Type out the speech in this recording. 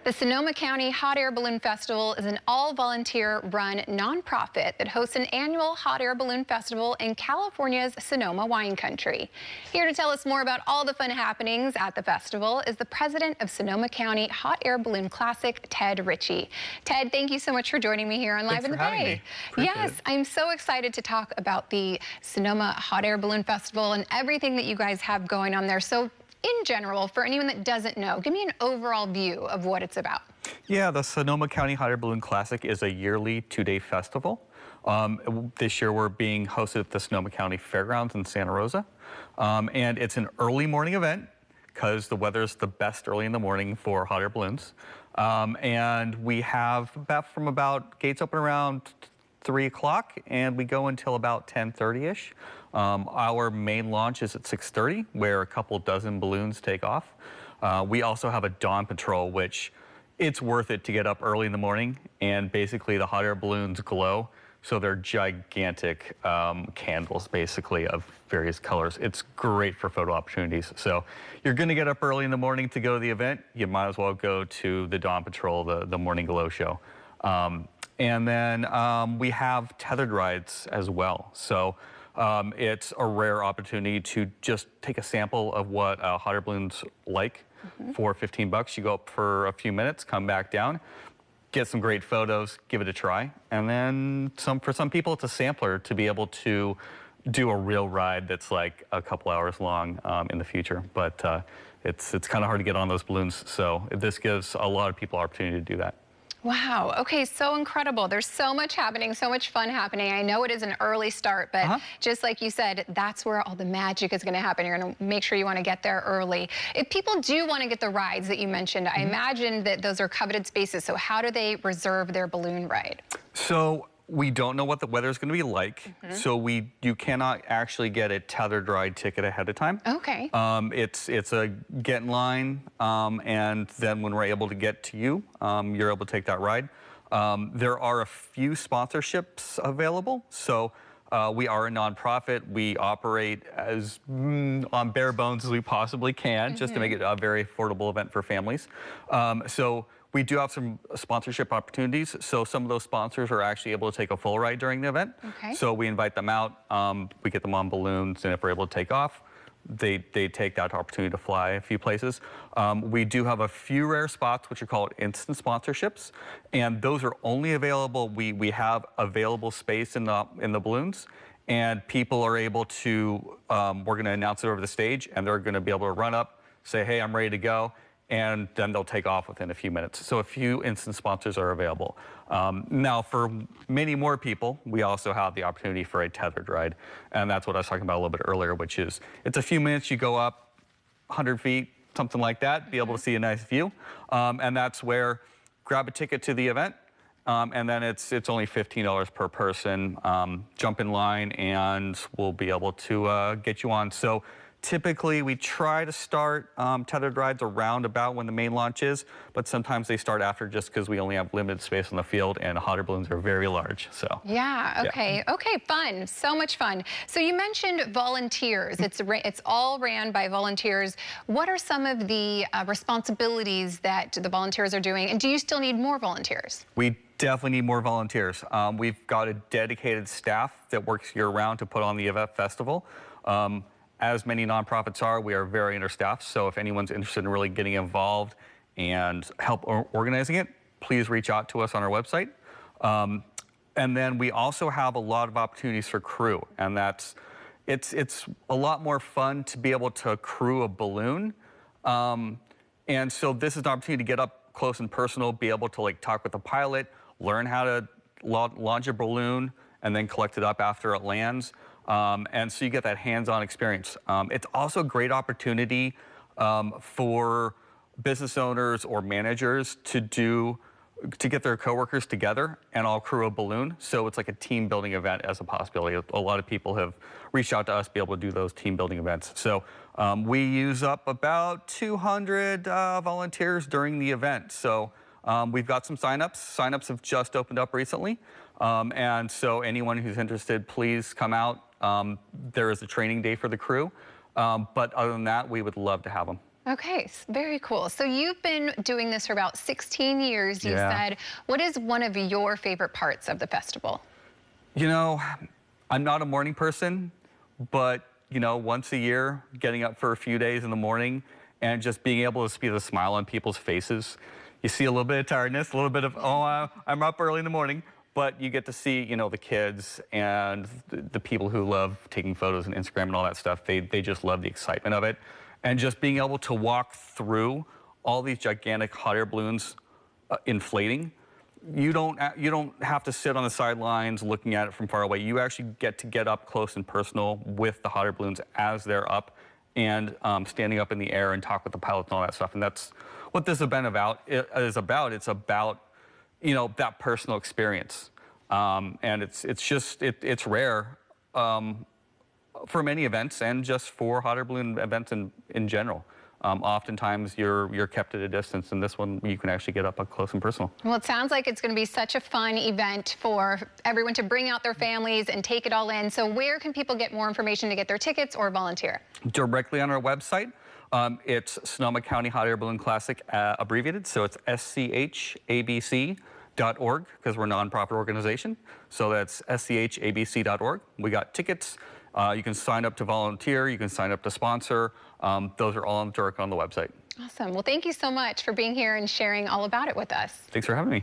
The Sonoma County Hot Air Balloon Festival is an all-volunteer-run nonprofit that hosts an annual hot air balloon festival in California's Sonoma wine country. Here to tell us more about all the fun happenings at the festival is the president of Sonoma County Hot Air Balloon Classic, Ted Ritchie. Ted, thank you so much for joining me here on Live in the Bay. Yes, I'm so excited to talk about the Sonoma Hot Air Balloon Festival and everything that you guys have going on there. So, in general, for anyone that doesn't know, give me an overall view of what it's about. Yeah, the Sonoma County Hot Air Balloon Classic is a yearly two-day festival. This year we're being hosted at the Sonoma County Fairgrounds in Santa Rosa. And it's an early morning event because the weather's the best early in the morning for hot air balloons. And we have gates open around 3 o'clock and we go until about 10:30-ish. Our main launch is at 6:30 where a couple dozen balloons take off. We also have a dawn patrol, which it's worth it to get up early in the morning, and basically the hot air balloons glow. So they're gigantic candles basically of various colors. It's great for photo opportunities. So you're gonna get up early in the morning to go to the event, you might as well go to the dawn patrol, the morning glow show. And then we have tethered rides as well. So it's a rare opportunity to just take a sample of what hot air balloons like for 15 bucks. You go up for a few minutes, come back down, get some great photos, give it a try. And then for some people, it's a sampler to be able to do a real ride that's like a couple hours long in the future. But it's kind of hard to get on those balloons. So this gives a lot of people opportunity to do that. Wow. Okay, so incredible. There's so much happening, so much fun happening. I know it is an early start, but just like you said, that's where all the magic is going to happen. You're going to make sure you want to get there early. If people do want to get the rides that you mentioned, I imagine that those are coveted spaces. So how do they reserve their balloon ride? So we don't know what the weather is going to be like, so you cannot actually get a tethered ride ticket ahead of time. Okay. It's a get in line, and then when we're able to get to you, you're able to take that ride. There are a few sponsorships available, so we are a nonprofit. We operate as on bare bones as we possibly can, just to make it a very affordable event for families. So we do have some sponsorship opportunities. So some of those sponsors are actually able to take a full ride during the event. Okay. So we invite them out, we get them on balloons, and if we're able to take off, they take that opportunity to fly a few places. We do have a few rare spots, which are called instant sponsorships, and those are only available, we have available space in the balloons, and people are able to, we're gonna announce it over the stage, and they're gonna be able to run up, say, hey, I'm ready to go, and then they'll take off within a few minutes. So a few instant sponsors are available. Now, for many more people, we also have the opportunity for a tethered ride, and that's what I was talking about a little bit earlier, which is it's a few minutes, you go up 100 feet, something like that, be able to see a nice view, and that's where grab a ticket to the event, and then it's only $15 per person. Jump in line, and we'll be able to get you on. So typically, we try to start tethered rides around about when the main launch is, but sometimes they start after just because we only have limited space on the field and hot air balloons are very large. So yeah, okay, okay, fun, so much fun. So you mentioned volunteers. It's all ran by volunteers. What are some of the responsibilities that the volunteers are doing, and do you still need more volunteers? We definitely need more volunteers. We've got a dedicated staff that works year-round to put on the event festival. As many nonprofits are, we are very understaffed, so if anyone's interested in really getting involved and help organizing it, please reach out to us on our website. And then we also have a lot of opportunities for crew, and it's a lot more fun to be able to crew a balloon. And so this is an opportunity to get up close and personal, be able to like talk with the pilot, learn how to launch a balloon, and then collect it up after it lands. And so you get that hands-on experience. It's also a great opportunity for business owners or managers to get their coworkers together and all crew a balloon. So it's like a team building event as a possibility. A lot of people have reached out to us to be able to do those team building events. So we use up about 200 volunteers during the event. So we've got some signups. Signups have just opened up recently. And so anyone who's interested, please come out. There is a training day for the crew. But other than that, we would love to have them. Okay, very cool. So you've been doing this for about 16 years, you said. What is one of your favorite parts of the festival? You know, I'm not a morning person, but, you know, once a year, getting up for a few days in the morning and just being able to see the smile on people's faces. You see a little bit of tiredness, a little bit of, oh, I'm up early in the morning, but you get to see, you know, the kids and the people who love taking photos and Instagram and all that stuff. They just love the excitement of it. And just being able to walk through all these gigantic hot air balloons inflating. You don't have to sit on the sidelines looking at it from far away. You actually get to get up close and personal with the hot air balloons as they're up and standing up in the air and talk with the pilots and all that stuff. And that's what this event is about. It's about, you know, that personal experience. And it's rare for many events and just for hot air balloon events in general. Oftentimes you're kept at a distance, and this one you can actually get up close and personal. Well, it sounds like it's going to be such a fun event for everyone to bring out their families and take it all in. So where can people get more information to get their tickets or volunteer? Directly on our website. It's Sonoma County Hot Air Balloon Classic abbreviated, so it's SCHABC.org because we're a nonprofit organization. So that's SCHABC.org. We got tickets. You can sign up to volunteer. You can sign up to sponsor. Those are all direct on the website. Awesome. Well, thank you so much for being here and sharing all about it with us. Thanks for having me.